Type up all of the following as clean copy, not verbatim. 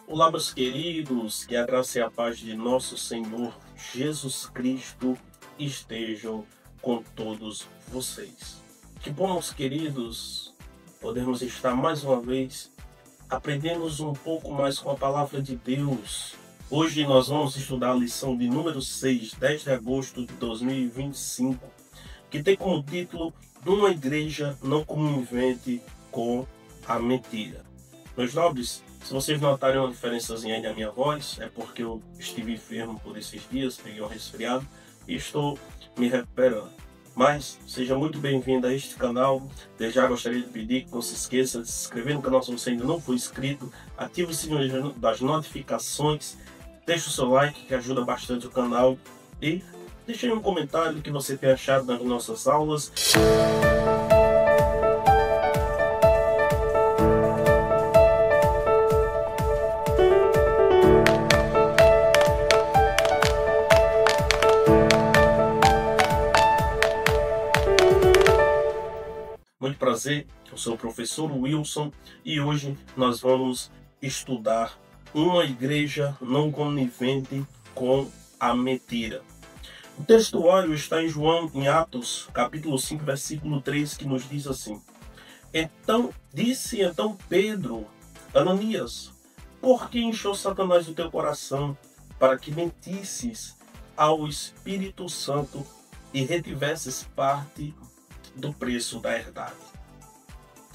Olá, meus queridos, que a graça e a paz de nosso Senhor Jesus Cristo estejam com todos vocês. Que bom, meus queridos, podemos estar mais uma vez aprendendo um pouco mais com a palavra de Deus. Hoje nós vamos estudar a lição de número 6, 10 de agosto de 2025, que tem como título "Uma igreja não conivente com a mentira". Meus nobres, se vocês notarem uma diferençazinha aí na minha voz, é porque eu estive enfermo por esses dias, peguei um resfriado e estou me recuperando. Mas seja muito bem-vindo a este canal. Desde já gostaria de pedir que não se esqueça de se inscrever no canal se você ainda não for inscrito, ative o sininho das notificações, deixe o seu like que ajuda bastante o canal e deixe aí um comentário do que você tem achado das nossas aulas. Muito prazer, eu sou o professor Wilson e hoje nós vamos estudar uma igreja não conivente com a mentira. O textuário está em Atos, capítulo 5, versículo 3, que nos diz assim: Disse Pedro, Ananias, por que encheu Satanás o teu coração para que mentisses ao Espírito Santo e retivesses parte do preço da herdade?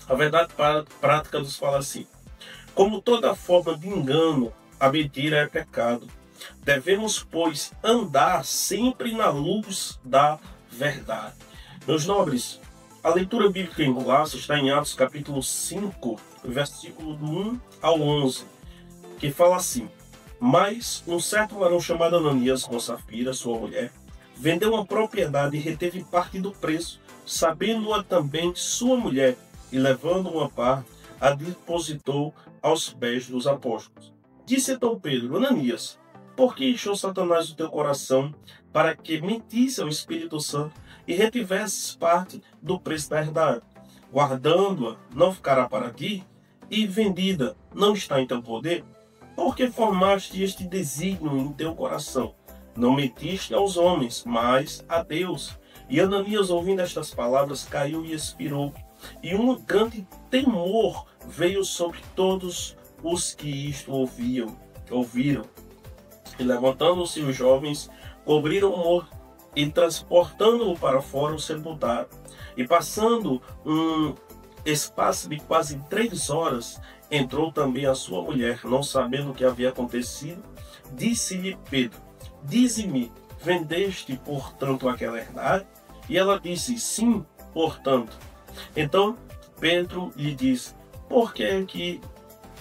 A verdade prática nos fala assim: como toda forma de engano, a mentira é pecado. Devemos, pois, andar sempre na luz da verdade. Meus nobres, a leitura bíblica em classe está em Atos capítulo 5, versículo do 1 ao 11, que fala assim: mas um certo varão chamado Ananias, com Safira, sua mulher, vendeu uma propriedade e reteve parte do preço, sabendo-a também sua mulher, e levando uma parte, a depositou aos pés dos apóstolos. Disse então Pedro: Ananias, por que encheu Satanás o teu coração para que mentisse ao Espírito Santo e retivesses parte do preço da herdade? Guardando-a, não ficará para ti, e vendida, não está em teu poder? Porque formaste este desígnio em teu coração? Não mentiste aos homens, mas a Deus. E Ananias, ouvindo estas palavras, caiu e expirou. E um grande temor veio sobre todos os que isto ouviram. E levantando-se os jovens, cobriram o morto e transportando-o para fora o sepultaram. E passando um espaço de quase 3 horas, entrou também a sua mulher, não sabendo o que havia acontecido. Disse-lhe Pedro: dize-me, vendeste, portanto, aquela herdade? E ela disse: sim, portanto. Então Pedro lhe disse: por que é que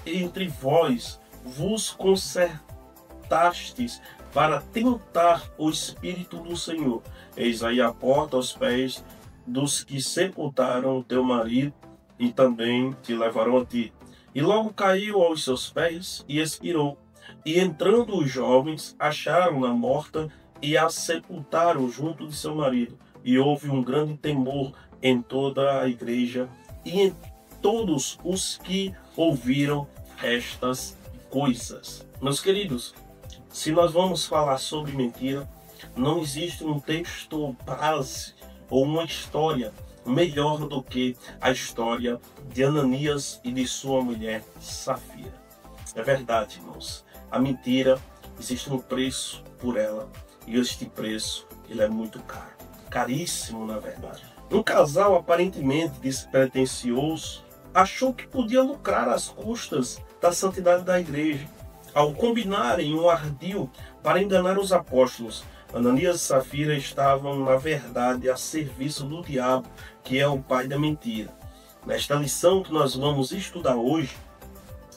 entre vós vos concertastes para tentar o Espírito do Senhor? Eis aí a porta aos pés dos que sepultaram teu marido, e também te levarão a ti. E logo caiu aos seus pés e expirou. E entrando os jovens, acharam-na morta e a sepultaram junto de seu marido. E houve um grande temor em toda a igreja e em todos os que ouviram estas coisas. Meus queridos, se nós vamos falar sobre mentira, não existe um texto base ou uma história melhor do que a história de Ananias e de sua mulher Safira. É verdade, irmãos. A mentira, existe um preço por ela, e este preço ele é muito caro. Caríssimo, na verdade. Um casal aparentemente despretensioso achou que podia lucrar às custas da santidade da igreja, ao combinarem um ardil para enganar os apóstolos. Ananias e Safira estavam, na verdade, a serviço do diabo, que é o pai da mentira. Nesta lição que nós vamos estudar hoje,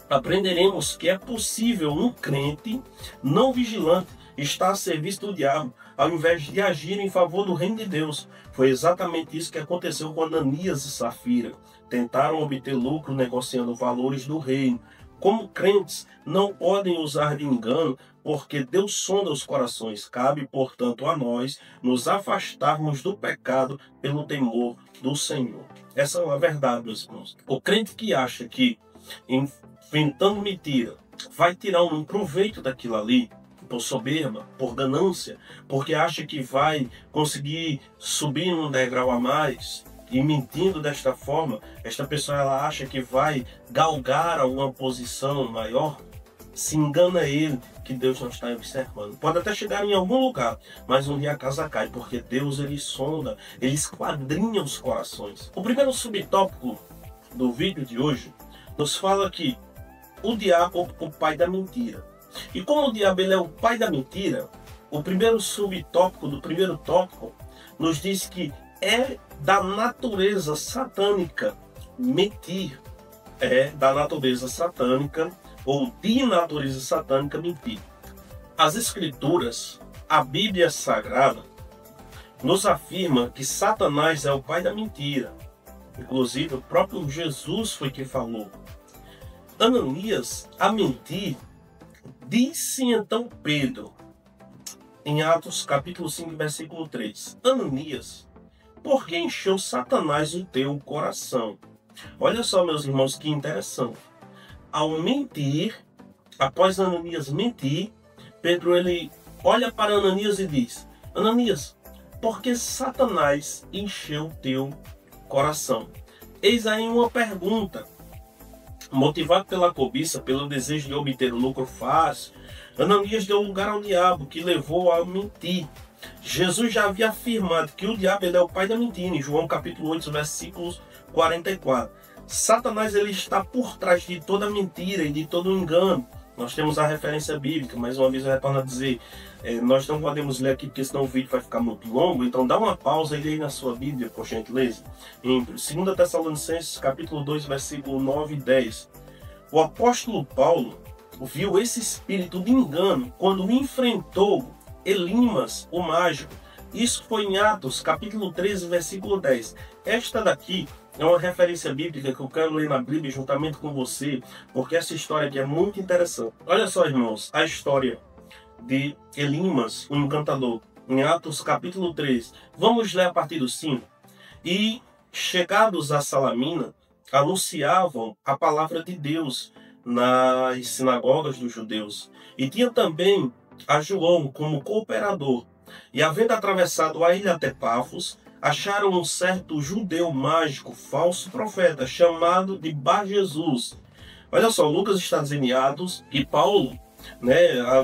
aprenderemos que é possível um crente não vigilante estar a serviço do diabo, ao invés de agir em favor do reino de Deus. Foi exatamente isso que aconteceu com Ananias e Safira. Tentaram obter lucro negociando valores do reino. Como crentes, não podem usar de engano, porque Deus sonda os corações. Cabe, portanto, a nós nos afastarmos do pecado pelo temor do Senhor. Essa é a verdade, meus irmãos. O crente que acha que, inventando mentira, vai tirar um proveito daquilo ali, por soberba, por ganância, porque acha que vai conseguir subir um degrau a mais, e mentindo desta forma, esta pessoa ela acha que vai galgar alguma posição maior, se engana ele que Deus não está observando. Pode até chegar em algum lugar, mas um dia a casa cai, porque Deus ele sonda, ele esquadrinha os corações. O primeiro subtópico do vídeo de hoje nos fala que o diabo é o pai da mentira. E como o diabo ele é o pai da mentira, o primeiro subtópico do primeiro tópico nos diz que é da natureza satânica mentir. É da natureza satânica ou de natureza satânica mentir. As Escrituras, a Bíblia Sagrada, nos afirma que Satanás é o pai da mentira. Inclusive, o próprio Jesus foi quem falou. Ananias, a mentir, disse então Pedro, em Atos capítulo 5, versículo 3, Ananias, por que encheu Satanás o teu coração? Olha só, meus irmãos, que interessante. Ao mentir, após Ananias mentir, Pedro ele olha para Ananias e diz, Ananias, por que Satanás encheu o teu coração? Eis aí uma pergunta. Motivado pela cobiça, pelo desejo de obter o lucro fácil, Ananias deu lugar ao diabo, que levou a mentir. Jesus já havia afirmado que o diabo ele é o pai da mentira, em João capítulo 8, versículos 44. Satanás ele está por trás de toda mentira e de todo engano. Nós temos a referência bíblica, mais uma vez eu retorno a dizer, nós não podemos ler aqui porque senão o vídeo vai ficar muito longo, então dá uma pausa e lê aí na sua Bíblia, por gentileza. Em 2 Tessalonicenses capítulo 2, versículo 9 e 10. O apóstolo Paulo viu esse espírito de engano quando enfrentou Elimas, o mágico. Isso foi em Atos capítulo 13, versículo 10. Esta daqui é uma referência bíblica que eu quero ler na Bíblia juntamente com você, porque essa história aqui é muito interessante. Olha só, irmãos, a história de Elimas, o encantador, em Atos capítulo 3. Vamos ler a partir do 5. E, chegados a Salamina, anunciavam a palavra de Deus nas sinagogas dos judeus. E tinha também a João como cooperador. E, havendo atravessado a ilha até Pafos, acharam um certo judeu mágico, falso profeta, chamado de Bar Jesus. Olha só, Lucas está dizendo em Atos que Paulo,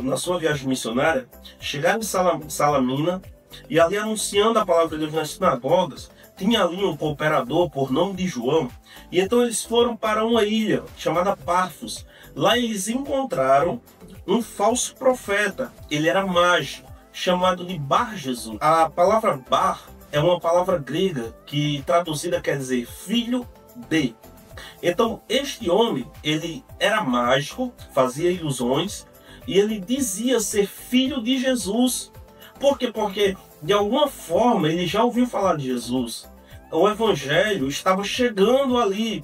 na sua viagem missionária, chegaram em Salamina e ali anunciando a palavra de Deus nas sinagogas, tinha ali um cooperador por nome de João. E então eles foram para uma ilha chamada Pafos. Lá eles encontraram um falso profeta, ele era mágico, chamado de Bar Jesus. A palavra Bar é uma palavra grega que traduzida quer dizer filho de. Então este homem, ele era mágico, fazia ilusões e ele dizia ser filho de Jesus. Por quê? Porque de alguma forma ele já ouviu falar de Jesus. O evangelho estava chegando ali,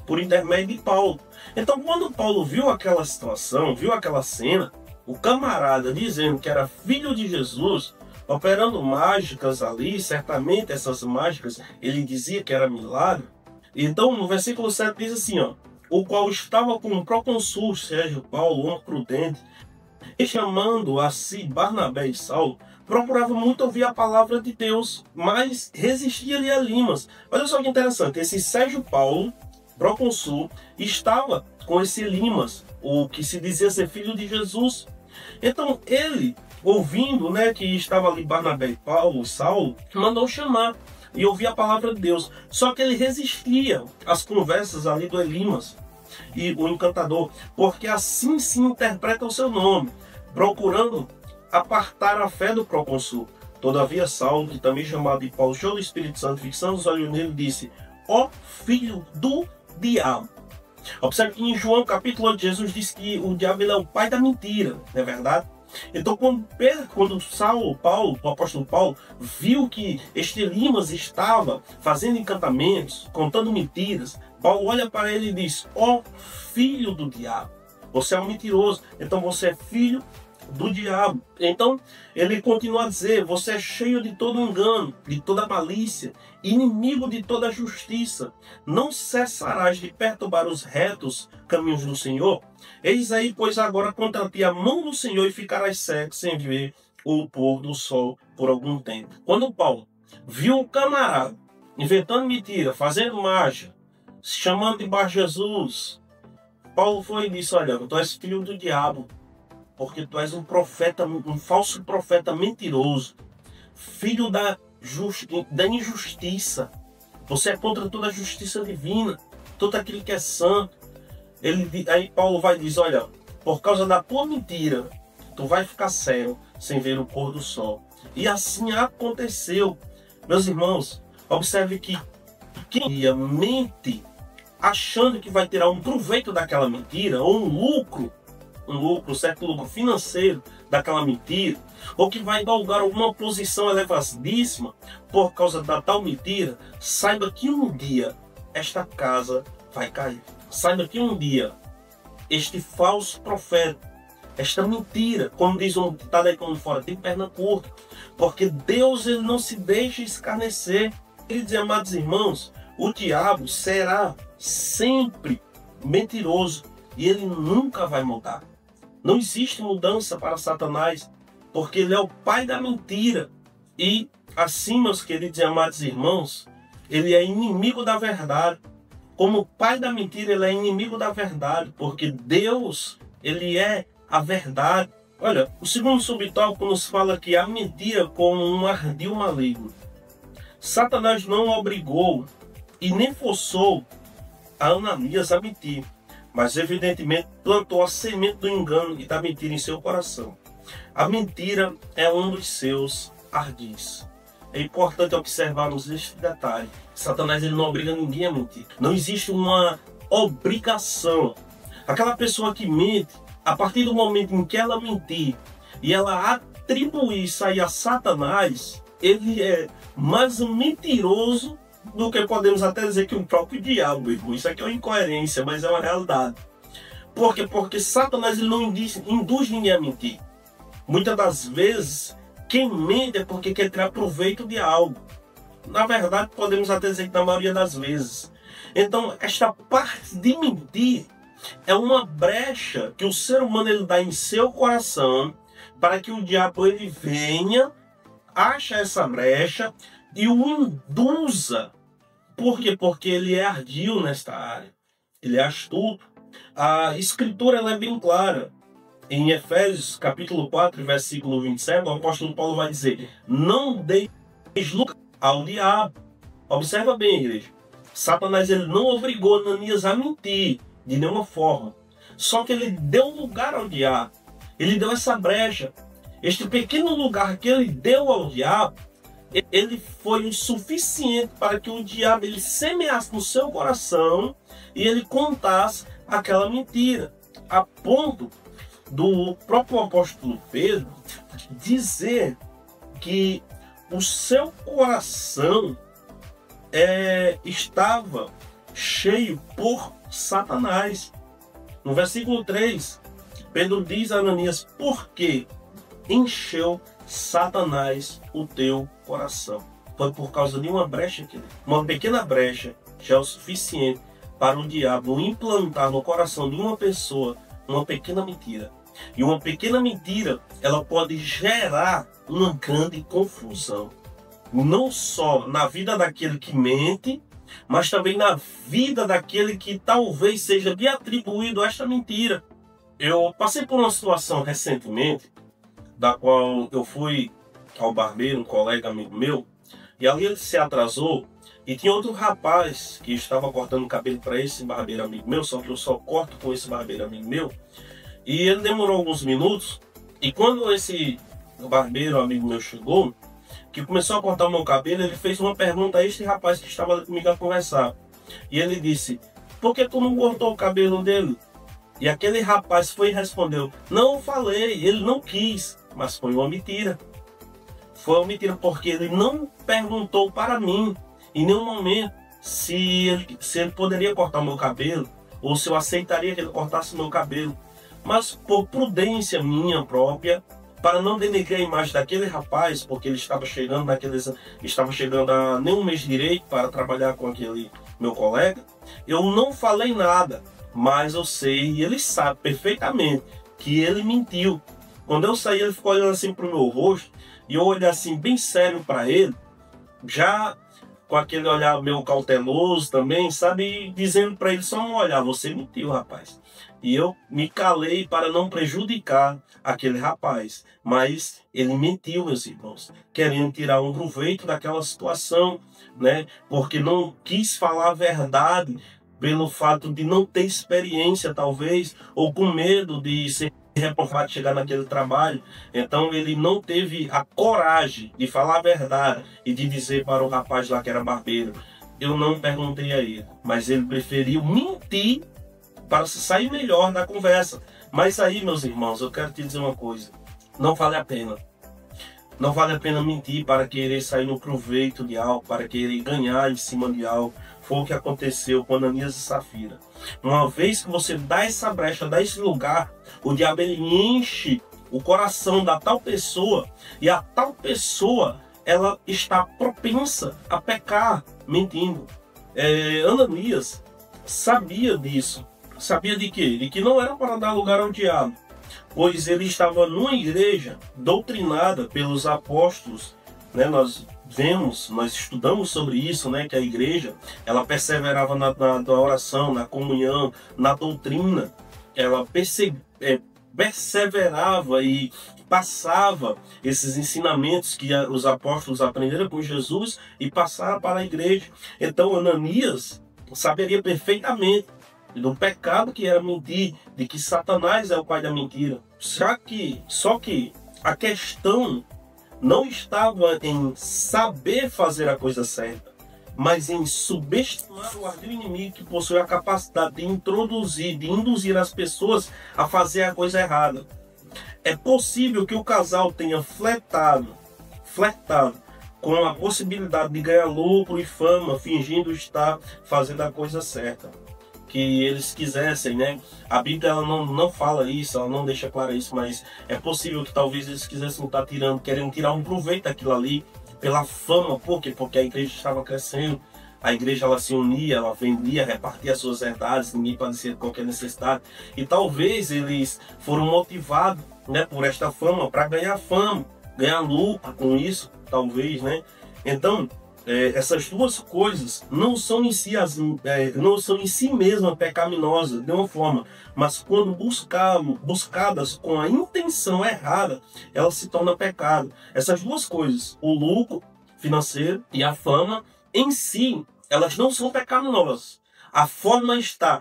por intermédio de Paulo. Então quando Paulo viu aquela situação, viu aquela cena, o camarada dizendo que era filho de Jesus, operando mágicas ali, certamente essas mágicas, ele dizia que era milagre. Então, no versículo 7 diz assim, o qual estava com o procônsul Sérgio Paulo, homem prudente, e chamando a si Barnabé e Saulo, procurava muito ouvir a palavra de Deus, mas resistia-lhe a Elimas. Olha só que interessante, esse Sérgio Paulo, procônsul, estava com esse Elimas, o que se dizia ser filho de Jesus. Então ele, ouvindo que estava ali Barnabé e Paulo, Saulo, mandou chamar e ouvir a palavra de Deus. Só que ele resistia às conversas ali do Elimas e o encantador, porque assim se interpreta o seu nome, procurando apartar a fé do procônsul. Todavia Saulo, que também chamado de Paulo, cheio do Espírito Santo, fixando os olhos nele, disse, ó filho do diabo. Observe que em João capítulo 8, Jesus diz que o diabo ele é o pai da mentira, não é verdade? Então quando Saulo, o apóstolo Paulo, viu que este Elimas estava fazendo encantamentos, contando mentiras, Paulo olha para ele e diz, ó filho do diabo, você é um mentiroso, então você é filho do diabo. Então, ele continua a dizer: você é cheio de todo engano, de toda malícia, inimigo de toda justiça. Não cessarás de perturbar os retos caminhos do Senhor? Eis aí, pois, agora contra ti a mão do Senhor, e ficarás cego sem ver o pôr do sol por algum tempo. Quando Paulo viu um camarada inventando mentira, fazendo mágica, se chamando de Bar Jesus, Paulo foi e disse: olha, tu és filho do diabo, porque tu és um profeta, um falso profeta mentiroso, filho da injustiça. Você é contra toda a justiça divina, tudo aquilo que é santo. Aí Paulo vai dizer: olha, por causa da tua mentira, tu vai ficar cego sem ver o pôr do sol. E assim aconteceu. Meus irmãos, observe que quem mente achando que vai tirar um proveito daquela mentira, ou certo lucro financeiro daquela mentira, ou que vai galgar alguma posição elevadíssima por causa da tal mentira, saiba que um dia esta casa vai cair. Saiba que um dia este falso profeta, esta mentira, como diz um ditado aí como fora, tem perna curta, porque Deus, ele não se deixa escarnecer. Queridos e amados irmãos, o diabo será sempre mentiroso e ele nunca vai mudar. Não existe mudança para Satanás, porque ele é o pai da mentira. E assim, meus queridos e amados irmãos, ele é inimigo da verdade. Como pai da mentira, ele é inimigo da verdade, porque Deus, ele é a verdade. Olha, o segundo subtópico nos fala que a mentira como um ardil maligno. Satanás não obrigou e nem forçou a Ananias a mentir, mas evidentemente plantou a semente do engano e da mentira em seu coração. A mentira é um dos seus ardis. É importante observarmos este detalhe. Satanás, ele não obriga ninguém a mentir. Não existe uma obrigação. Aquela pessoa que mente, a partir do momento em que ela mentir e ela atribuir isso aí a Satanás, ele é mais um mentiroso do que podemos até dizer que o próprio diabo, irmão. Isso aqui é uma incoerência, mas é uma realidade. Por quê? Porque Satanás, ele não induz ninguém a mentir. Muitas das vezes, quem mente é porque quer tirar proveito de algo. Na verdade, podemos até dizer que na maioria das vezes. Então, esta parte de mentir é uma brecha que o ser humano, ele dá em seu coração para que o diabo, ele venha, acha essa brecha e o induza. Por quê? Porque ele é ardil nesta área. Ele é astuto. A escritura, ela é bem clara. Em Efésios capítulo 4, versículo 27, o apóstolo Paulo vai dizer: não deis lugar ao diabo. Observa bem, igreja. Satanás, ele não obrigou Ananias a mentir de nenhuma forma. Só que ele deu lugar ao diabo. Ele deu essa brecha. Este pequeno lugar que ele deu ao diabo, ele foi o suficiente para que o diabo, ele semeasse no seu coração e ele contasse aquela mentira. A ponto do próprio apóstolo Pedro dizer que o seu coração estava cheio por Satanás. No versículo 3, Pedro diz a Ananias: por que encheu Satanás o teu coração? Foi por causa de uma brecha, uma pequena brecha já é o suficiente para o diabo implantar no coração de uma pessoa uma pequena mentira. E uma pequena mentira, ela pode gerar uma grande confusão. Não só na vida daquele que mente, mas também na vida daquele que talvez seja lhe atribuído a esta mentira. Eu passei por uma situação recentemente, da qual eu fui ao barbeiro, um colega amigo meu, e ali ele se atrasou, e tinha outro rapaz que estava cortando o cabelo para esse barbeiro amigo meu, só que eu só corto com esse barbeiro amigo meu, e ele demorou alguns minutos, e quando esse barbeiro amigo meu chegou, que começou a cortar o meu cabelo, ele fez uma pergunta a este rapaz que estava ali comigo a conversar. E ele disse: por que tu não cortou o cabelo dele? E aquele rapaz foi e respondeu: não falei, ele não quis. Mas foi uma mentira. Foi uma mentira porque ele não perguntou para mim, em nenhum momento, se ele poderia cortar o meu cabelo, ou se eu aceitaria que ele cortasse o meu cabelo. mas por prudência minha própria, para não denegrir a imagem daquele rapaz, porque ele estava chegando a nem um mês direito para trabalhar com aquele meu colega, eu não falei nada, mas eu sei, e ele sabe perfeitamente que ele mentiu. Quando eu saí, ele ficou olhando assim para o meu rosto, e eu olhei assim bem sério para ele, já com aquele olhar meio cauteloso também, sabe, dizendo para ele só um olhar: você mentiu, rapaz. E eu me calei para não prejudicar aquele rapaz. Mas ele mentiu, meus irmãos, querendo tirar um proveito daquela situação, né? Porque não quis falar a verdade pelo fato de não ter experiência, talvez, ou com medo de ser reprovado, chegar naquele trabalho. Então ele não teve a coragem de falar a verdade e de dizer para o rapaz lá que era barbeiro. Eu não perguntei a ele, mas ele preferiu mentir para se sair melhor da conversa. Mas aí, meus irmãos, eu quero te dizer uma coisa: não vale a pena. Não vale a pena mentir para querer sair no proveito de algo, para querer ganhar em cima de algo. Foi o que aconteceu com Ananias e Safira. Uma vez que você dá essa brecha, dá esse lugar, o diabo ele enche o coração da tal pessoa, e a tal pessoa ela está propensa a pecar mentindo. Ananias sabia disso. Sabia de quê? De que não era para dar lugar ao diabo, pois ele estava numa igreja doutrinada pelos apóstolos, né? Nós estudamos sobre isso, né? Que a igreja, ela perseverava na oração, na comunhão, na doutrina. Ela perseverava e passava esses ensinamentos que os apóstolos aprenderam com Jesus e passaram para a igreja. Então Ananias saberia perfeitamente do pecado que era mentir, de que Satanás é o pai da mentira. Só que a questão não estava em saber fazer a coisa certa, mas em subestimar o ardil inimigo que possui a capacidade de induzir as pessoas a fazer a coisa errada. É possível que o casal tenha flertado com a possibilidade de ganhar lucro e fama, fingindo estar fazendo a coisa certa, que eles quisessem, né? A Bíblia ela não fala isso, ela não deixa claro isso, mas é possível que talvez eles quisessem estar querendo tirar um proveito daquilo ali, pela fama. Por quê? Porque a igreja estava crescendo, a igreja ela se unia, ela vendia, repartia as suas herdades, ninguém padecia qualquer necessidade, e talvez eles foram motivados, né, por esta fama, para ganhar fama, ganhar lucro com isso, talvez, né? Então, essas duas coisas não são em si mesmas pecaminosas de uma forma, mas quando buscadas com a intenção errada, elas se tornam pecado. Essas duas coisas, o lucro financeiro e a fama, em si, elas não são pecaminosas. A forma está,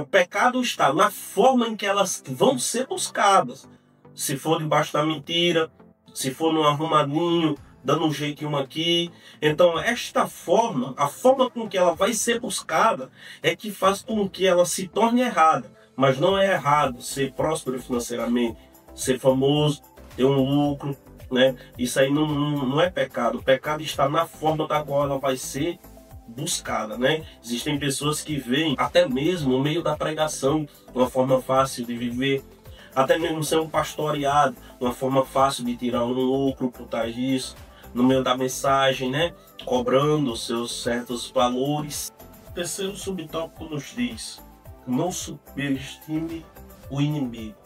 o pecado está na forma em que elas vão ser buscadas. Se for debaixo da mentira, se for no arrumadinho, dando um jeitinho aqui. Então esta forma, a forma com que ela vai ser buscada, é que faz com que ela se torne errada. Mas não é errado ser próspero financeiramente, ser famoso, ter um lucro, né? Isso aí não é pecado. O pecado está na forma da qual ela vai ser buscada, né? Existem pessoas que veem até mesmo no meio da pregação uma forma fácil de viver, até mesmo ser um pastoreado, uma forma fácil de tirar um lucro por trás disso, no meio da mensagem, né? Cobrando seus certos valores. O terceiro subtópico nos diz: não subestime o inimigo.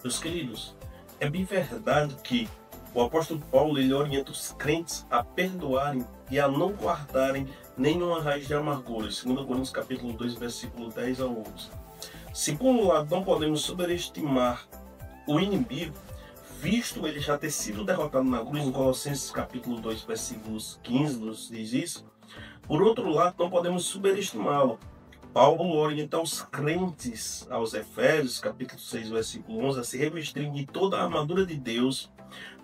Meus queridos, é bem verdade que o apóstolo Paulo ele orienta os crentes a perdoarem e a não guardarem nenhuma raiz de amargura. 2 Coríntios capítulo 2, versículo 10 a 11. Segundo lado, não podemos superestimar o inimigo, visto ele já ter sido derrotado na cruz. Em Colossenses capítulo 2, versículos 15 nos diz isso. Por outro lado, não podemos superestimá-lo. Paulo orienta os crentes aos Efésios capítulo 6, versículo 11, a se revestirem de toda a armadura de Deus,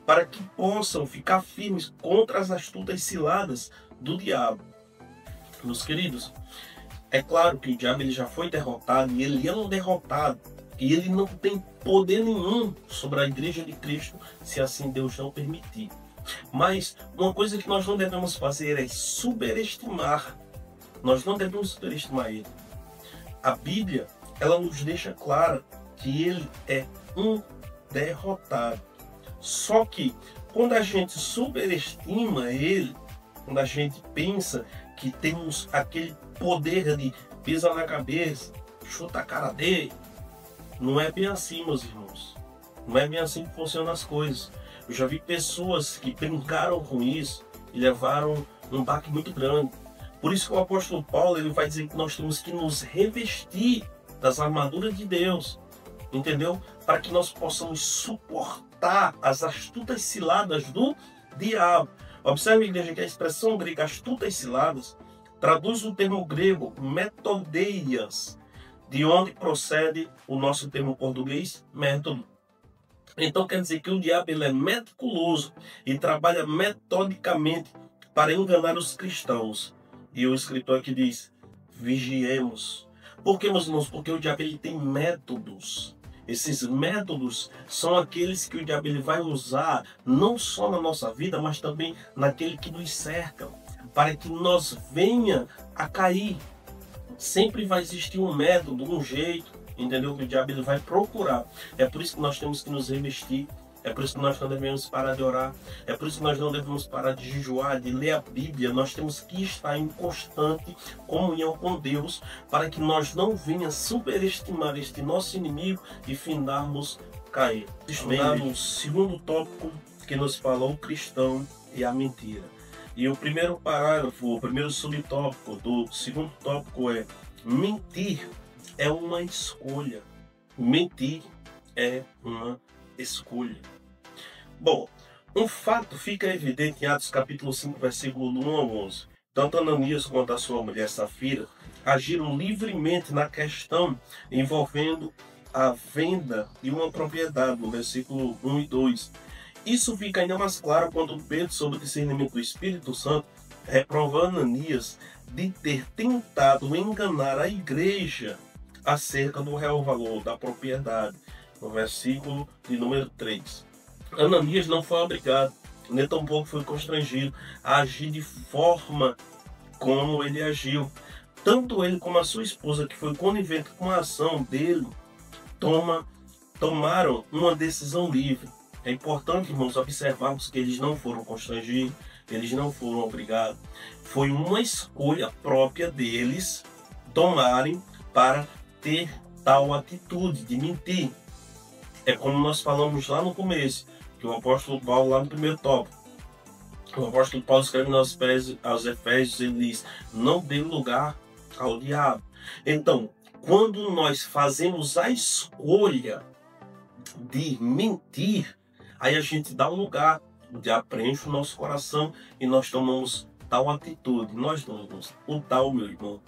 para que possam ficar firmes contra as astutas ciladas do diabo. Meus queridos, é claro que o diabo ele já foi derrotado, e ele é um derrotado, e ele não tem poder nenhum sobre a igreja de Cristo, se assim Deus não permitir. Mas uma coisa que nós não devemos fazer é superestimar. Nós não devemos superestimar ele. A Bíblia, ela nos deixa clara que ele é um derrotado. Só que quando a gente superestima ele, quando a gente pensa que temos aquele poder de pisar na cabeça, chuta a cara dele, não é bem assim, meus irmãos. Não é bem assim que funcionam as coisas. Eu já vi pessoas que brincaram com isso e levaram um baque muito grande. Por isso que o apóstolo Paulo ele vai dizer que nós temos que nos revestir das armaduras de Deus, entendeu? Para que nós possamos suportar as astutas ciladas do diabo. Observe, igreja, que a expressão grega astutas ciladas traduz o termo grego metodeias, de onde procede o nosso termo português método. Então quer dizer que o diabo ele é meticuloso e trabalha metodicamente para enganar os cristãos. E o escritor aqui diz, vigiemos. Por que, meus irmãos? Porque o diabo ele tem métodos. Esses métodos são aqueles que o diabo ele vai usar não só na nossa vida, mas também naquele que nos cerca, para que nós venha a cair. Sempre vai existir um método, um jeito, entendeu? Que o diabo ele vai procurar. É por isso que nós temos que nos revestir. É por isso que nós não devemos parar de orar. É por isso que nós não devemos parar de jejuar, de ler a Bíblia. Nós temos que estar em constante comunhão com Deus para que nós não venha superestimar este nosso inimigo e findarmos cair. Estudar no segundo tópico que nos fala o cristão e a mentira. E o primeiro parágrafo, o primeiro subtópico do segundo tópico é mentir é uma escolha. Mentir é uma escolha. Bom, um fato fica evidente em Atos capítulo 5, versículo 1 ao 11. Tanto Ananias quanto a sua mulher Safira agiram livremente na questão envolvendo a venda de uma propriedade, no versículo 1 e 2. Isso fica ainda mais claro quando Pedro, sob o discernimento do Espírito Santo, reprova Ananias de ter tentado enganar a igreja acerca do real valor da propriedade, no versículo de número 3. Ananias não foi obrigado, nem tampouco foi constrangido a agir de forma como ele agiu. Tanto ele como a sua esposa, que foi conivente com a ação dele, tomaram uma decisão livre. É importante, irmãos, observarmos que eles não foram constrangidos, eles não foram obrigados. Foi uma escolha própria deles tomarem para ter tal atitude de mentir. É como nós falamos lá no começo, que o apóstolo Paulo, lá no primeiro tópico, o apóstolo Paulo escreve aos Efésios, ele diz, não dê lugar ao diabo. Então, quando nós fazemos a escolha de mentir, aí a gente dá lugar, o diabo preenche o nosso coração e nós tomamos tal atitude. Nós tomamos o tal, meu irmão,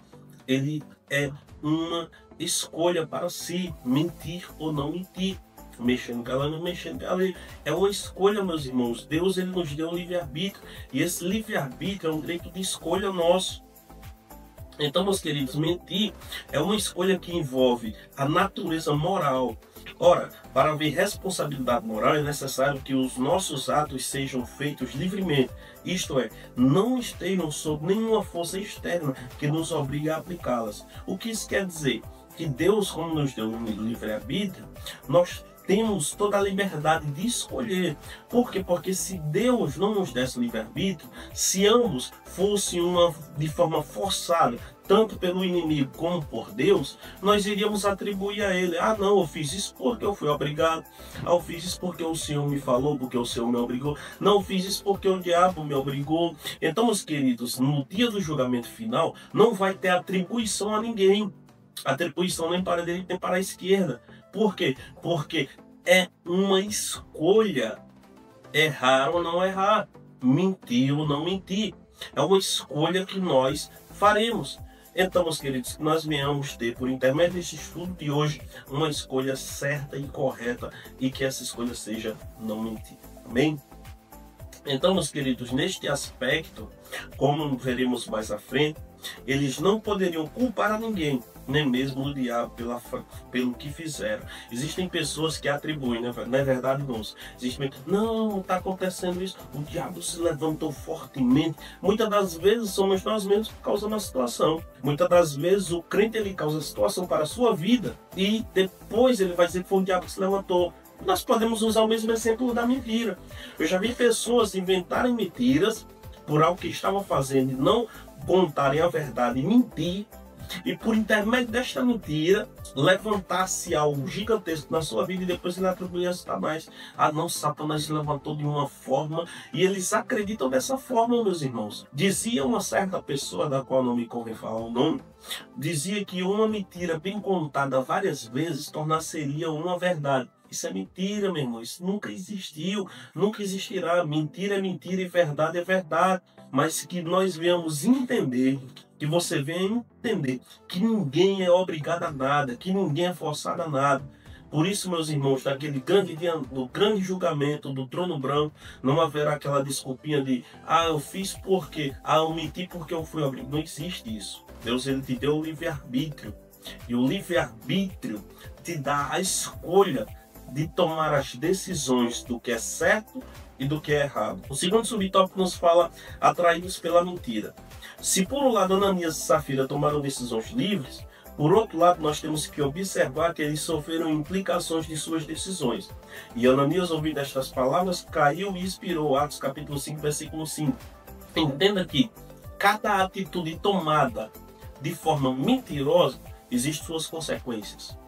ele é uma escolha para si, mentir ou não mentir. Mexendo com ela, não mexendo com ela. É uma escolha, meus irmãos. Deus ele nos deu um livre-arbítrio. E esse livre-arbítrio é um direito de escolha nosso. Então, meus queridos, mentir é uma escolha que envolve a natureza moral. Ora, para haver responsabilidade moral é necessário que os nossos atos sejam feitos livremente. Isto é, não estejam sob nenhuma força externa que nos obrigue a aplicá-las. O que isso quer dizer? Que Deus, como nos deu um livre-arbítrio, nós temos toda a liberdade de escolher. Por quê? Porque se Deus não nos desse livre-arbítrio, se ambos fossem de forma forçada, tanto pelo inimigo como por Deus, nós iríamos atribuir a ele, ah não, eu fiz isso porque eu fui obrigado, ah, eu fiz isso porque o Senhor me falou, porque o Senhor me obrigou, não, eu fiz isso porque o diabo me obrigou. Então, meus queridos, no dia do julgamento final, não vai ter atribuição a ninguém, atribuição nem para a direita nem para a esquerda. Por quê? Porque é uma escolha, errar ou não errar, mentir ou não mentir. É uma escolha que nós faremos. Então, meus queridos, que nós venhamos ter, por intermédio desse estudo de hoje, uma escolha certa e correta e que essa escolha seja não mentir. Amém? Então, meus queridos, neste aspecto, como veremos mais à frente, eles não poderiam culpar a ninguém, nem mesmo do diabo pelo que fizeram. Existem pessoas que atribuem, né? Não é verdade, irmãos? Não está acontecendo isso, o diabo se levantou fortemente. Muitas das vezes somos nós mesmos que causamos a situação. Muitas das vezes o crente ele causa a situação para a sua vida e depois ele vai dizer que foi o diabo que se levantou. Nós podemos usar o mesmo exemplo da mentira. Eu já vi pessoas inventarem mentiras por algo que estavam fazendo e não contarem a verdade e mentir. E por intermédio desta mentira, levantar-se algo gigantesco na sua vida e depois ele atribuir a Satanás. Ah não, Satanás se levantou de uma forma e eles acreditam dessa forma, meus irmãos. Dizia uma certa pessoa, da qual não me convém falar o nome, dizia que uma mentira bem contada várias vezes tornar-se-ia uma verdade. Isso é mentira, meu irmão. Isso nunca existiu, nunca existirá. Mentira é mentira e verdade é verdade. Mas que nós venhamos entender, que você venha entender que ninguém é obrigado a nada, que ninguém é forçado a nada. Por isso, meus irmãos, naquele grande dia, do grande julgamento do trono branco, não haverá aquela desculpinha de eu fiz porque, eu menti porque eu fui obrigado. Não existe isso. Deus ele te deu o livre-arbítrio. E o livre-arbítrio te dá a escolha de tomar as decisões do que é certo e do que é errado. O segundo subtópico nos fala atraídos pela mentira. Se por um lado Ananias e Safira tomaram decisões livres, por outro lado nós temos que observar que eles sofreram implicações de suas decisões. E Ananias, ouvindo estas palavras, caiu e expirou. Atos capítulo 5, versículo 5. Entenda que cada atitude tomada de forma mentirosa existe suas consequências.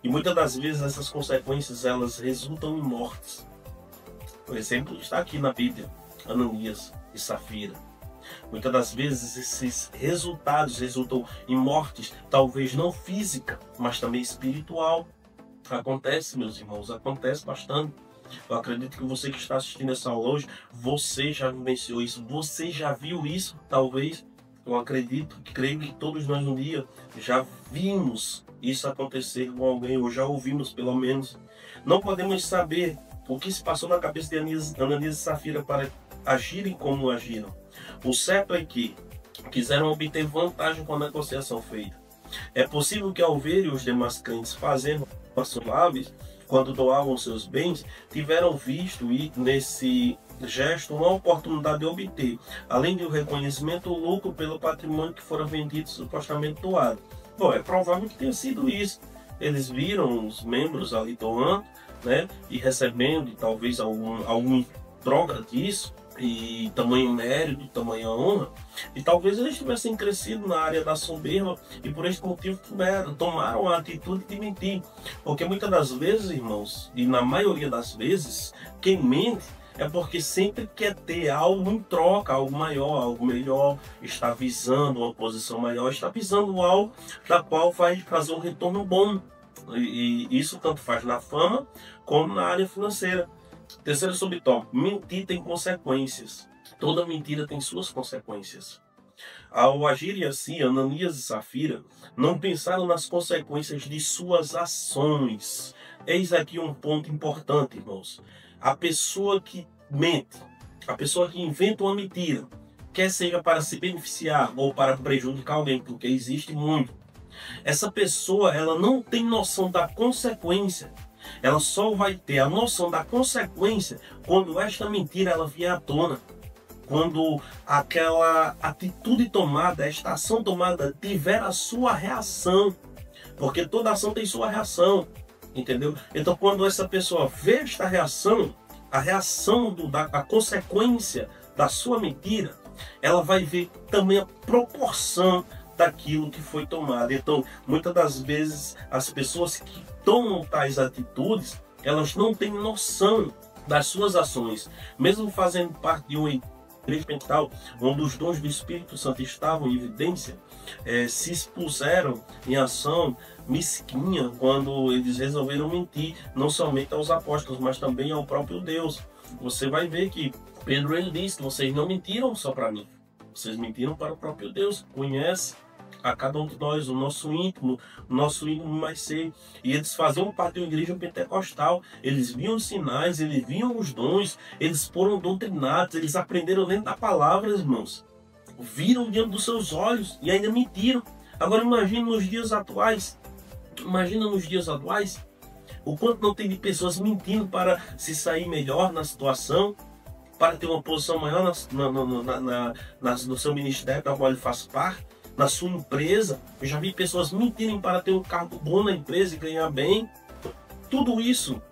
E muitas das vezes essas consequências elas resultam em mortes. O exemplo está aqui na Bíblia, Ananias e Safira. Muitas das vezes esses resultados resultam em mortes, talvez não física, mas também espiritual. Acontece, meus irmãos, acontece bastante. Eu acredito que você que está assistindo essa aula hoje, você já vivenciou isso, você já viu isso, talvez. Eu acredito, creio que todos nós um dia já vimos isso acontecer com alguém, ou já ouvimos pelo menos. Não podemos saber o que se passou na cabeça de Ananias e Safira para agirem como agiram. O certo é que quiseram obter vantagem com a negociação feita. É possível que ao verem os demais crentes fazendo ações lábeis, quando doavam seus bens, tiveram visto e nesse gesto uma oportunidade de obter, além do reconhecimento, o lucro pelo patrimônio que fora vendido supostamente doado. Bom, é provável que tenha sido isso. Eles viram os membros ali doando, né, e recebendo talvez alguma troca disso, e tamanho mérito, tamanha honra, e talvez eles tivessem crescido na área da soberba e por esse motivo tomaram a atitude de mentir. Porque muitas das vezes, irmãos, e na maioria das vezes, quem mente é porque sempre quer ter algo em troca, algo maior, algo melhor, está visando uma posição maior, está visando algo da qual vai trazer um retorno bom. E isso tanto faz na fama como na área financeira. Terceiro subtópico, mentir tem consequências. Toda mentira tem suas consequências. Ao agirem assim, Ananias e Safira não pensaram nas consequências de suas ações. Eis aqui um ponto importante, irmãos. A pessoa que mente, a pessoa que inventa uma mentira, quer seja para se beneficiar ou para prejudicar alguém, porque existe muito. Essa pessoa, ela não tem noção da consequência. Ela só vai ter a noção da consequência quando esta mentira ela vier à tona. Quando aquela atitude tomada, esta ação tomada, tiver a sua reação. Porque toda ação tem sua reação. Entendeu? Então quando essa pessoa vê esta reação, a reação da consequência da sua mentira, ela vai ver também a proporção daquilo que foi tomado. Então, muitas das vezes, as pessoas que tomam tais atitudes, elas não têm noção das suas ações. Mesmo fazendo parte de uma igreja mental, onde os dons do Espírito Santo estavam em evidência, se expuseram em ação mesquinha quando eles resolveram mentir, não somente aos apóstolos, mas também ao próprio Deus. Você vai ver que Pedro ele disse, vocês não mentiram só para mim, vocês mentiram para o próprio Deus, conhece a cada um de nós, o nosso íntimo mais ser. E eles faziam parte de uma igreja pentecostal, eles viam os sinais, eles viam os dons, eles foram doutrinados, eles aprenderam dentro da palavra, irmãos. Viram diante dos seus olhos e ainda mentiram. Agora imagina nos dias atuais, o quanto não tem de pessoas mentindo para se sair melhor na situação, para ter uma posição maior no seu ministério, da qual ele faz parte, na sua empresa. Eu já vi pessoas mentirem para ter um cargo bom na empresa e ganhar bem. Tudo isso,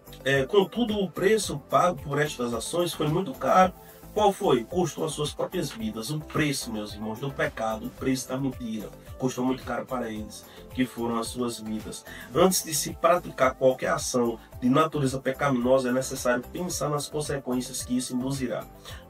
contudo, o preço pago por estas ações foi muito caro. Qual foi? Custou as suas próprias vidas. O preço, meus irmãos, do pecado, o preço da mentira, custou muito caro para eles, que foram as suas vidas. Antes de se praticar qualquer ação de natureza pecaminosa, é necessário pensar nas consequências que isso induzirá.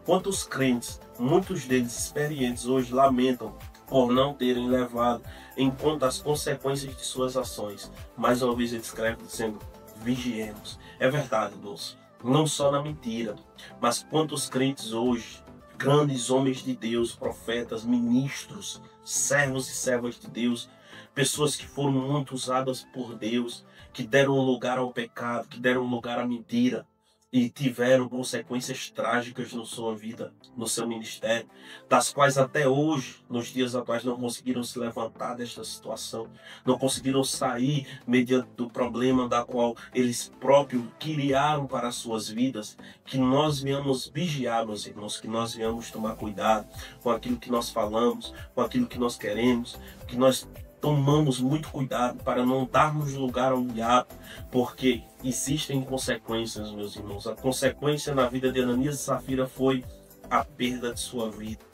Quantos crentes, muitos deles experientes, hoje lamentam por não terem levado em conta as consequências de suas ações. Mais uma vez ele escreve dizendo: vigiemos. É verdade, irmãos. Não só na mentira, mas quantos crentes hoje, grandes homens de Deus, profetas, ministros, servos e servas de Deus, pessoas que foram muito usadas por Deus, que deram lugar ao pecado, que deram lugar à mentira e tiveram consequências trágicas na sua vida, no seu ministério, das quais até hoje, nos dias atuais, não conseguiram se levantar desta situação, não conseguiram sair mediante do problema da qual eles próprios criaram para as suas vidas. Que nós venhamos vigiar, meus irmãos, que nós venhamos tomar cuidado com aquilo que nós falamos, com aquilo que nós queremos, que nós tomamos muito cuidado para não darmos lugar ao diabo, porque existem consequências, meus irmãos. A consequência na vida de Ananias e Safira foi a perda de sua vida.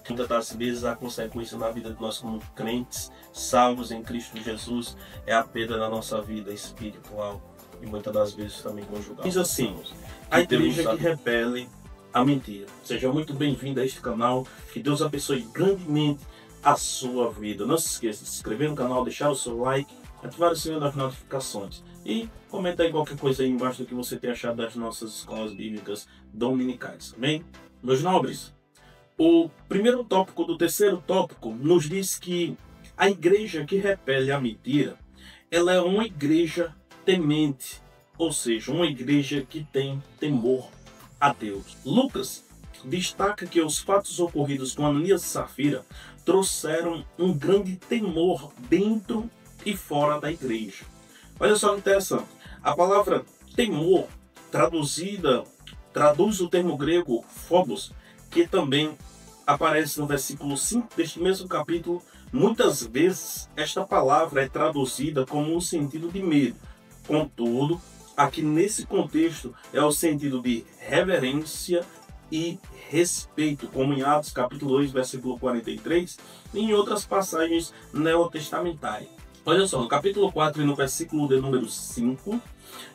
Muitas das vezes a consequência na vida de nós como crentes, salvos em Cristo Jesus, é a perda da nossa vida espiritual e muitas das vezes também conjugal. Diz assim, a igreja que repele a mentira. Seja muito bem-vindo a este canal, que Deus abençoe grandemente a sua vida. Não se esqueça de se inscrever no canal, deixar o seu like, ativar o sininho das notificações e comenta aí qualquer coisa aí embaixo do que você tem achado das nossas escolas bíblicas dominicais. Amém? Meus nobres, o primeiro tópico do terceiro tópico nos diz que a igreja que repele a mentira, ela é uma igreja temente, ou seja, uma igreja que tem temor a Deus. Lucas destaca que os fatos ocorridos com Ananias e Safira trouxeram um grande temor dentro e fora da igreja. Olha só que interessante. A palavra temor, traduz o termo grego phobos, que também aparece no versículo 5 deste mesmo capítulo. Muitas vezes esta palavra é traduzida como um sentido de medo. Contudo, aqui nesse contexto é o sentido de reverência e respeito, como em Atos capítulo 2, versículo 43, e em outras passagens neotestamentárias. Olha só, no capítulo 4 e no versículo de número 5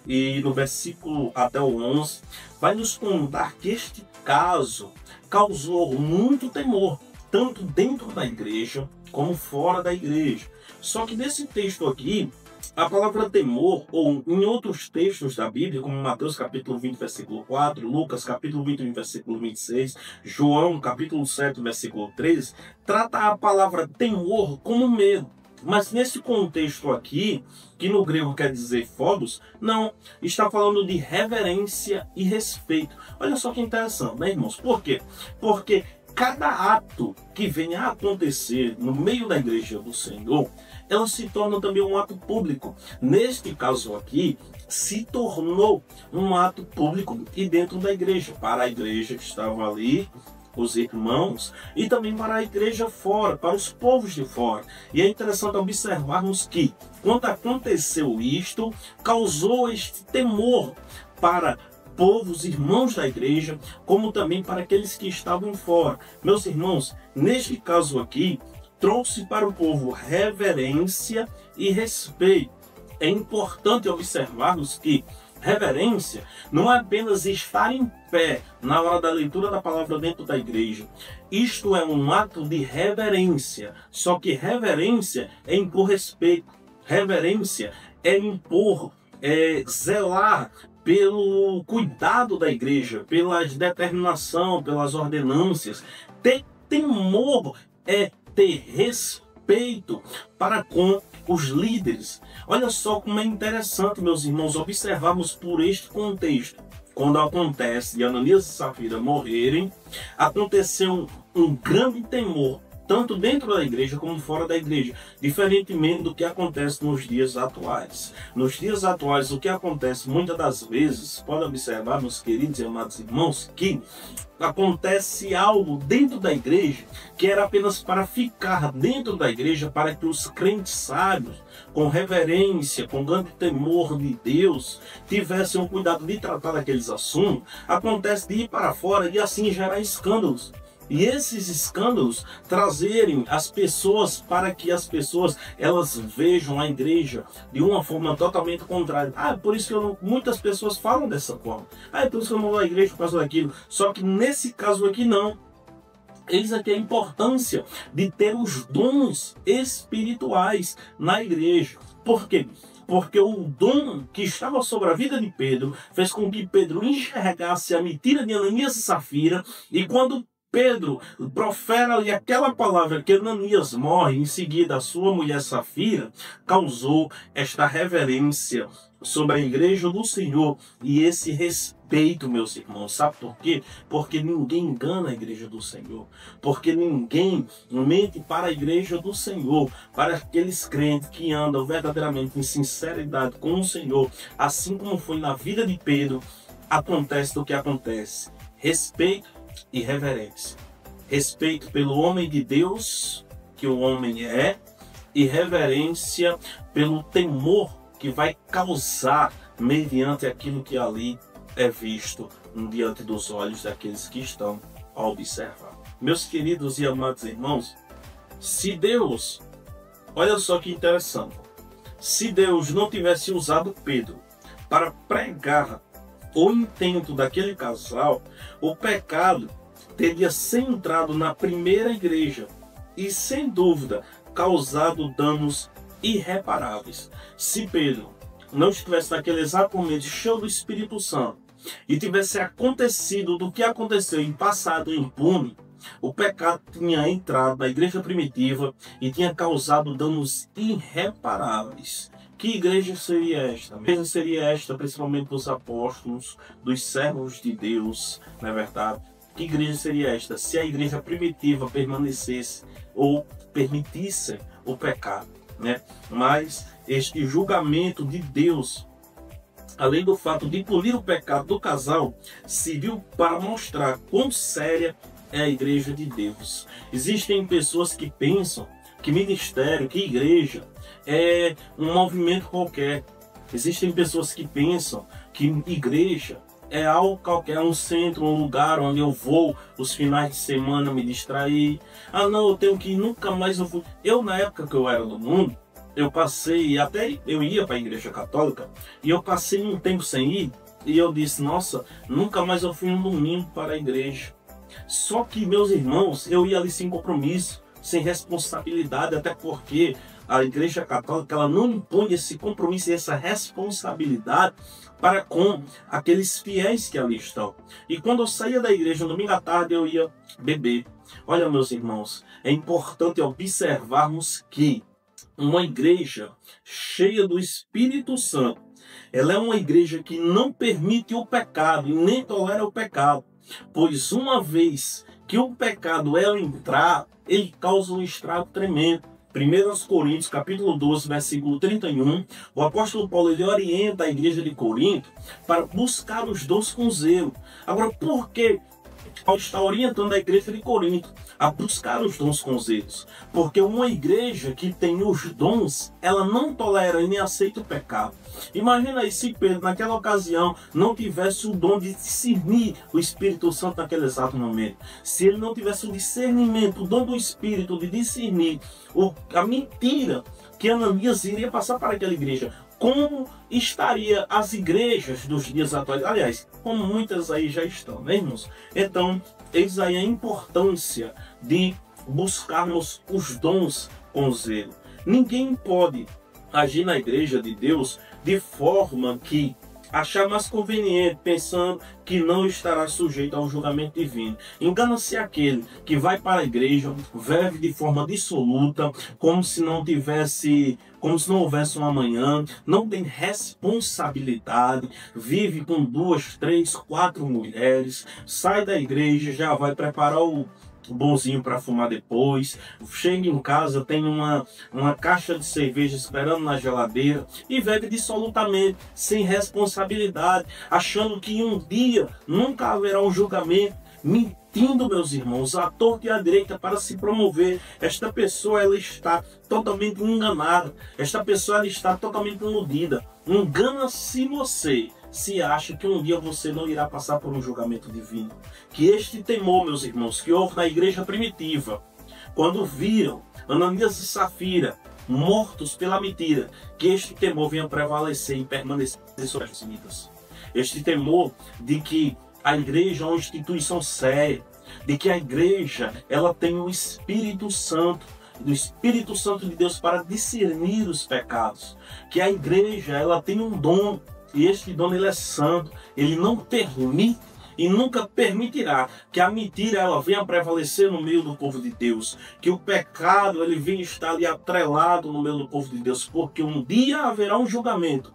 e no versículo até o 11, vai nos contar que este caso causou muito temor, tanto dentro da igreja como fora da igreja. Só que nesse texto aqui, a palavra temor, ou em outros textos da Bíblia, como Mateus capítulo 20, versículo 4, Lucas capítulo 21, versículo 26, João capítulo 7, versículo 13, trata a palavra temor como medo. Mas nesse contexto aqui, que no grego quer dizer phobos, não, está falando de reverência e respeito. Olha só que interessante, né, irmãos? Por quê? Porque cada ato que venha a acontecer no meio da igreja do Senhor, ela se torna também um ato público. Neste caso aqui, se tornou um ato público e dentro da igreja, para a igreja que estava ali, os irmãos, e também para a igreja fora, para os povos de fora. E é interessante observarmos que, quando aconteceu isto, causou este temor para povos, irmãos da igreja, como também para aqueles que estavam fora. Meus irmãos, neste caso aqui, trouxe para o povo reverência e respeito. É importante observarmos que reverência não é apenas estar em pé na hora da leitura da palavra dentro da igreja. Isto é um ato de reverência. Só que reverência é impor respeito. Reverência é impor, zelar pelo cuidado da igreja, pela determinação, pelas ordenâncias. Ter temor é ter respeito para com os líderes. Olha só como é interessante, meus irmãos, observarmos por este contexto. Quando acontece de Ananias e Safira morrerem, aconteceu um grande temor tanto dentro da igreja como fora da igreja, diferentemente do que acontece nos dias atuais. Nos dias atuais, o que acontece muitas das vezes, pode observar, meus queridos e amados irmãos, que acontece algo dentro da igreja que era apenas para ficar dentro da igreja, para que os crentes sábios, com reverência, com grande temor de Deus, tivessem o cuidado de tratar daqueles assuntos. Acontece de ir para fora e assim gerar escândalos. E esses escândalos trazerem as pessoas para que as pessoas elas vejam a igreja de uma forma totalmente contrária. Por isso que muitas pessoas falam dessa forma. É por isso que eu não vou à igreja por causa daquilo. Só que nesse caso aqui não. Eles aqui a importância de ter os dons espirituais na igreja. Por quê? Porque o dom que estava sobre a vida de Pedro fez com que Pedro enxergasse a mentira de Ananias e Safira, e quando Pedro profere ali aquela palavra que Ananias morre, em seguida a sua mulher Safira, causou esta reverência sobre a igreja do Senhor e esse respeito, meus irmãos. Sabe por quê? Porque ninguém engana a igreja do Senhor. Porque ninguém mente para a igreja do Senhor, para aqueles crentes que andam verdadeiramente em sinceridade com o Senhor. Assim como foi na vida de Pedro, acontece o que acontece. Respeito e reverência. Respeito pelo homem de Deus, que o homem é, e reverência pelo temor que vai causar mediante aquilo que ali é visto diante dos olhos daqueles que estão a observar. Meus queridos e amados irmãos, se Deus, olha só que interessante, se Deus não tivesse usado Pedro para pregar o intento daquele casal, o pecado teria centrado na primeira igreja e, sem dúvida, causado danos irreparáveis. Se Pedro não estivesse naquele exato momento cheio do Espírito Santo e tivesse acontecido do que aconteceu em passado impune, o pecado tinha entrado na igreja primitiva e tinha causado danos irreparáveis. Que igreja seria esta? A igreja seria esta, principalmente dos apóstolos, dos servos de Deus, não é verdade? Que igreja seria esta? Se a igreja primitiva permanecesse ou permitisse o pecado, né? Mas este julgamento de Deus, além do fato de punir o pecado do casal, serviu para mostrar quão séria é a igreja de Deus. Existem pessoas que pensam que ministério, que igreja é um movimento qualquer. Existem pessoas que pensam que igreja é algo qualquer, um centro, um lugar onde eu vou os finais de semana me distrair. Não, eu tenho que ir, nunca mais eu vou. Eu, na época que eu era do mundo, eu passei, até eu ia para a igreja católica, e eu passei um tempo sem ir, e eu disse, nossa, nunca mais eu fui um domingo para a igreja. Só que, meus irmãos, eu ia ali sem compromisso, sem responsabilidade, até porque a igreja católica ela não impõe esse compromisso e essa responsabilidade para com aqueles fiéis que ali estão. E quando eu saía da igreja no domingo à tarde, eu ia beber. Olha, meus irmãos, é importante observarmos que uma igreja cheia do Espírito Santo, ela é uma igreja que não permite o pecado e nem tolera o pecado, pois uma vez que o pecado ela entrar, ele causa um estrago tremendo. 1 Coríntios, capítulo 12, versículo 31, o apóstolo Paulo ele orienta a igreja de Corinto para buscar os dons com zelo. Agora, por que Paulo está orientando a igreja de Corinto a buscar os dons com zelos? Porque uma igreja que tem os dons, ela não tolera e nem aceita o pecado. Imagina aí se Pedro, naquela ocasião, não tivesse o dom de discernir o Espírito Santo naquele exato momento. Se ele não tivesse o discernimento, o dom do Espírito de discernir a mentira que Ananias iria passar para aquela igreja, como estaria as igrejas dos dias atuais? Aliás, como muitas aí já estão, né, irmãos? Então, eis aí a importância de buscarmos os dons com zelo. Ninguém pode agir na igreja de Deus de forma que achar mais conveniente, pensando que não estará sujeito ao julgamento divino. Engana-se aquele que vai para a igreja, vive de forma dissoluta, como se não houvesse um amanhã, não tem responsabilidade, vive com 2, 3, 4 mulheres, sai da igreja, já vai preparar bonzinho para fumar depois. Chega em casa, tem uma caixa de cerveja esperando na geladeira e bebe dissolutamente, sem responsabilidade, achando que um dia nunca haverá um julgamento, mentindo, meus irmãos, à torta e à direita para se promover. Esta pessoa, ela está totalmente enganada, esta pessoa, ela está totalmente iludida. Engana-se você se acha que um dia você não irá passar por um julgamento divino. Que este temor, meus irmãos, que houve na igreja primitiva, quando viram Ananias e Safira mortos pela mentira, que este temor venha prevalecer e permanecer sobre as vidas. Este temor de que a igreja é uma instituição séria, de que a igreja ela tem o Espírito Santo, do Espírito Santo de Deus para discernir os pecados, que a igreja ela tem um dom, e este dom ele é santo, ele não permite e nunca permitirá que a mentira ela venha prevalecer no meio do povo de Deus, que o pecado ele venha estar ali atrelado no meio do povo de Deus, porque um dia haverá um julgamento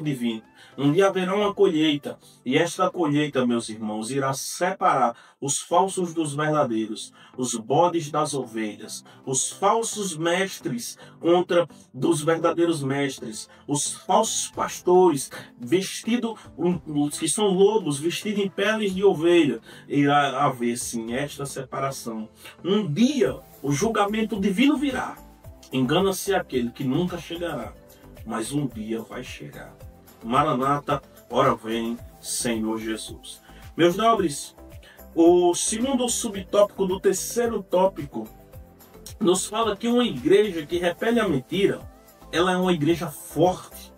divino. Um dia haverá uma colheita, e esta colheita, meus irmãos, irá separar os falsos dos verdadeiros, os bodes das ovelhas, os falsos mestres contra dos verdadeiros mestres, os falsos pastores vestidos, os que são lobos, vestidos em peles de ovelha. Irá haver sim esta separação. Um dia o julgamento divino virá. Engana-se aquele que nunca chegará, mas um dia vai chegar. Maranata, ora vem, Senhor Jesus. Meus nobres, o segundo subtópico do terceiro tópico nos fala que uma igreja que repele a mentira, ela é uma igreja forte,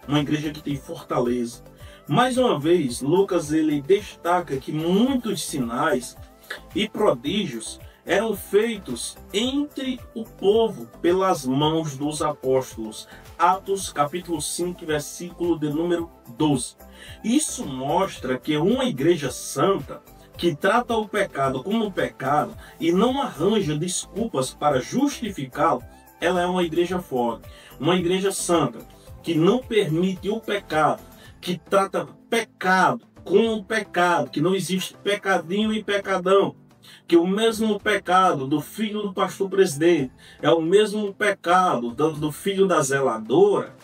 uma igreja que tem fortaleza. Mais uma vez, Lucas ele destaca que muitos sinais e prodígios eram feitos entre o povo pelas mãos dos apóstolos. Atos capítulo 5, versículo de número 12. Isso mostra que uma igreja santa, que trata o pecado como pecado e não arranja desculpas para justificá-lo, ela é uma igreja forte. Uma igreja santa, que não permite o pecado, que trata pecado como pecado, que não existe pecadinho e pecadão, que o mesmo pecado do filho do pastor presidente é o mesmo pecado do filho da zeladora.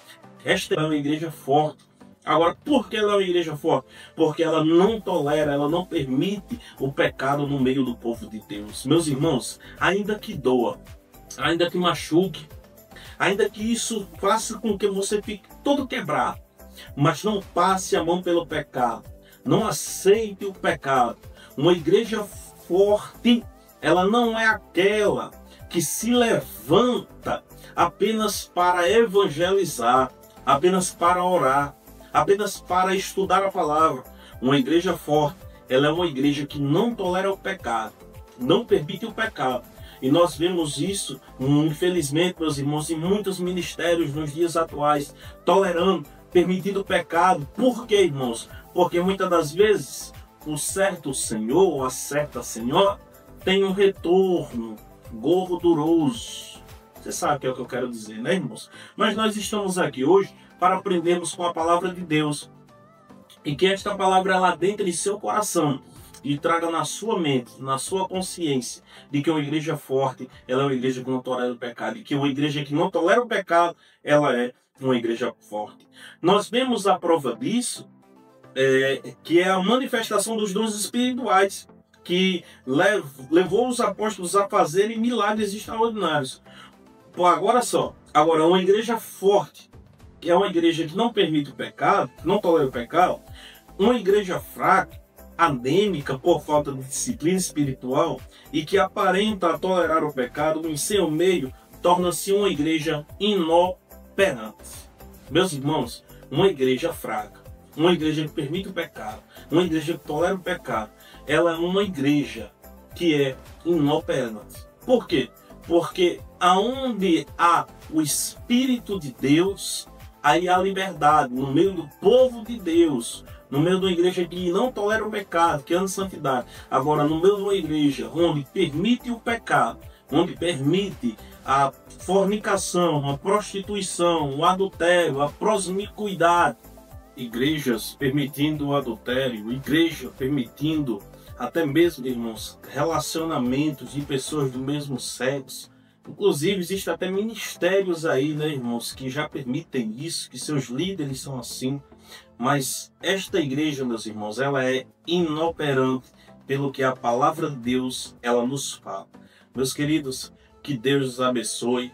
Esta é uma igreja forte. Agora, por que ela é uma igreja forte? Porque ela não tolera, ela não permite o pecado no meio do povo de Deus. Meus irmãos, ainda que doa, ainda que machuque, ainda que isso faça com que você fique todo quebrado, mas não passe a mão pelo pecado, não aceite o pecado. Uma igreja forte, ela não é aquela que se levanta apenas para evangelizar, apenas para orar, apenas para estudar a palavra. Uma igreja forte, ela é uma igreja que não tolera o pecado, não permite o pecado. E nós vemos isso, infelizmente, meus irmãos, em muitos ministérios nos dias atuais, tolerando, permitindo o pecado. Por quê, irmãos? Porque muitas das vezes o certo senhor ou a certa senhora tem um retorno gorduroso. Você sabe o que é o que eu quero dizer, né, irmãos? Mas nós estamos aqui hoje para aprendermos com a palavra de Deus. E que esta palavra ela adentre em seu coração e traga na sua mente, na sua consciência, de que uma igreja forte, ela é uma igreja que não tolera o pecado. E que uma igreja que não tolera o pecado, ela é uma igreja forte. Nós vemos a prova disso, que é a manifestação dos dons espirituais, que levou os apóstolos a fazerem milagres extraordinários. Pô, agora uma igreja forte, que é uma igreja que não permite o pecado, que não tolera o pecado, uma igreja fraca, anêmica por falta de disciplina espiritual e que aparenta tolerar o pecado em seu meio, torna-se uma igreja inoperante. Meus irmãos, uma igreja fraca, uma igreja que permite o pecado, uma igreja que tolera o pecado, ela é uma igreja que é inoperante. Por quê? Porque aonde há o Espírito de Deus, aí há liberdade. No meio do povo de Deus, no meio de uma igreja que não tolera o pecado, que anda em santidade. Agora, no meio de uma igreja onde permite o pecado, onde permite a fornicação, a prostituição, o adultério, a promiscuidade, igrejas permitindo o adultério, igreja permitindo até mesmo, irmãos, relacionamentos de pessoas do mesmo sexo. Inclusive, existem até ministérios aí, né, irmãos, que já permitem isso, que seus líderes são assim. Mas esta igreja, meus irmãos, ela é inoperante pelo que a palavra de Deus ela nos fala. Meus queridos, que Deus os abençoe.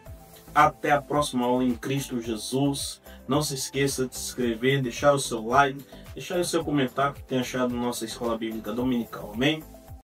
Até a próxima aula em Cristo Jesus. Não se esqueça de se inscrever, deixar o seu like, deixar o seu comentário que tem achado na nossa escola bíblica dominical. Amém?